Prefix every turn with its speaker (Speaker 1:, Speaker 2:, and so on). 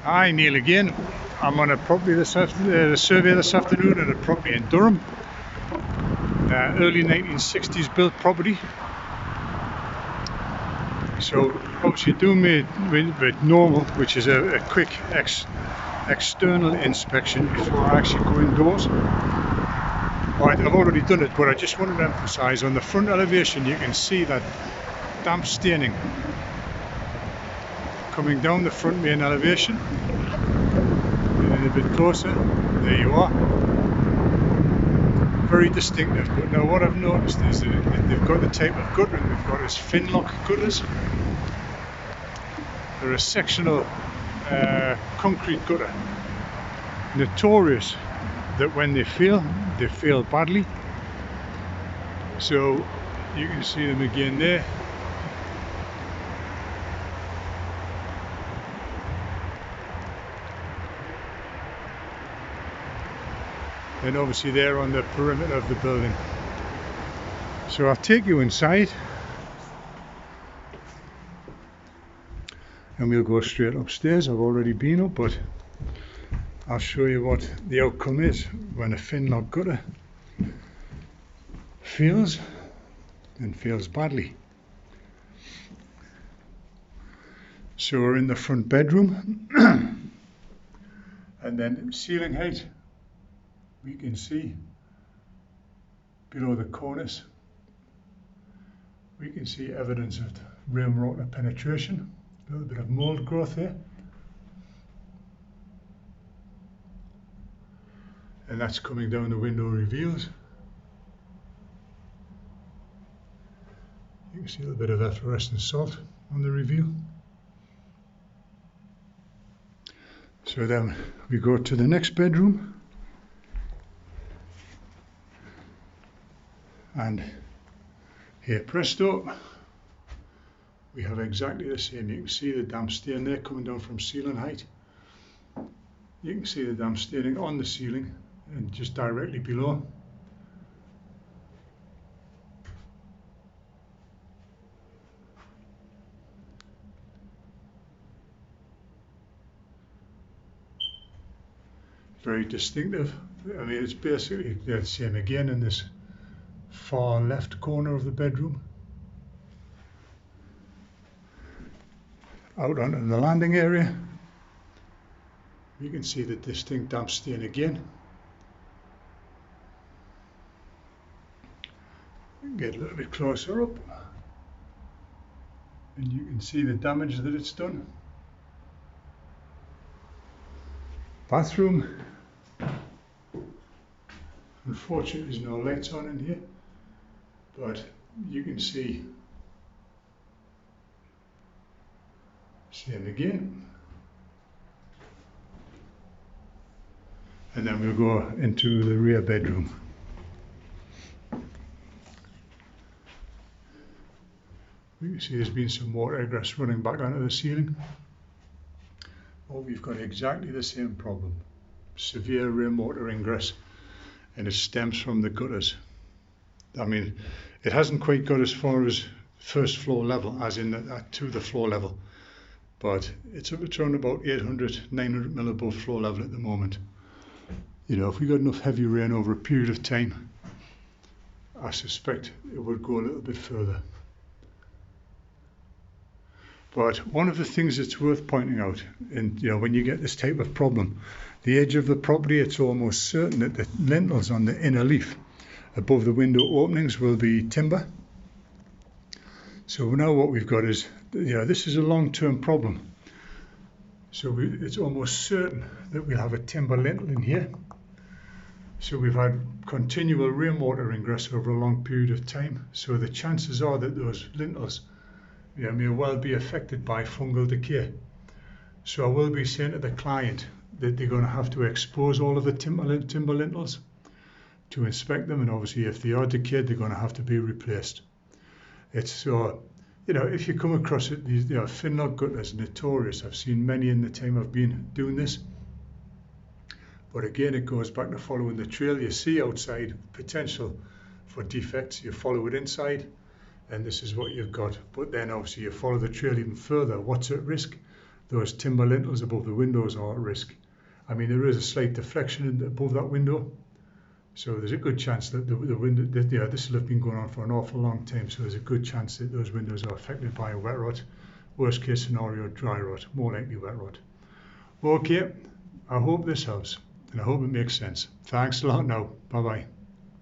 Speaker 1: Hi, Neil again. I'm on a property survey this afternoon at a property in Durham. Early 1960s built property. So obviously doing me with normal, which is a quick external inspection before I actually go indoors. Right, I've already done it, but I just wanted to emphasise on the front elevation you can see that damp staining coming down the front main elevation. And a bit closer, there you are. Very distinctive, but now what I've noticed is that they've got the type of guttering they've got is Finlock Gutters. They're a sectional concrete gutter, notorious that when they fail badly. So you can see them again there. And obviously they're on the perimeter of the building. So I'll take you inside and we'll go straight upstairs. I've already been up, but I'll show you what the outcome is when a Finlock gutter fails and fails badly. So we're in the front bedroom and then ceiling height, we can see below the cornice, we can see evidence of rainwater penetration, a little bit of mould growth there. And that's coming down the window reveals. You can see a little bit of efflorescent salt on the reveal. So then we go to the next bedroom. And here, presto, we have exactly the same. You can see the damp stain there coming down from ceiling height. You can see the damp staining on the ceiling and just directly below. Very distinctive. I mean, it's basically the same again in this far left corner of the bedroom. Out onto the landing area, you can see the distinct damp stain again. Get a little bit closer up and you can see the damage that it's done. Bathroom. Unfortunately there's no lights on in here, but you can see same again. And then we'll go into the rear bedroom. We can see there's been some water egress running back onto the ceiling. Oh, we've got exactly the same problem. Severe rainwater ingress, and it stems from the gutters. I mean, it hasn't quite got as far as first floor level, as in to the floor level, but it's around about 800, 900 mil above floor level at the moment. You know, if we got enough heavy rain over a period of time, I suspect it would go a little bit further. But one of the things that's worth pointing out, and you know, when you get this type of problem, the edge of the property, it's almost certain that the lintels on the inner leaf above the window openings will be timber. So now what we've got is, you know, this is a long-term problem. So it's almost certain that we'll have a timber lintel in here. So we've had continual rainwater ingress over a long period of time. So the chances are that those lintels, you know, may well be affected by fungal decay. So I will be saying to the client that they're going to have to expose all of the timber lintels to inspect them, and obviously if they are decayed, they're going to have to be replaced. It's so, you know, if you come across it, these, you know, Finlock gutters are notorious. I've seen many in the time I've been doing this. But again, it goes back to following the trail. You see outside potential for defects, you follow it inside, and this is what you've got. But then obviously you follow the trail even further. What's at risk? those timber lintels above the windows are at risk. I mean, there is a slight deflection above that window, so there's a good chance that the window, this will have been going on for an awful long time, so there's a good chance that those windows are affected by a wet rot. Worst case scenario, dry rot, more likely wet rot. Okay, I hope this helps, and I hope it makes sense. Thanks a lot now. Bye-bye.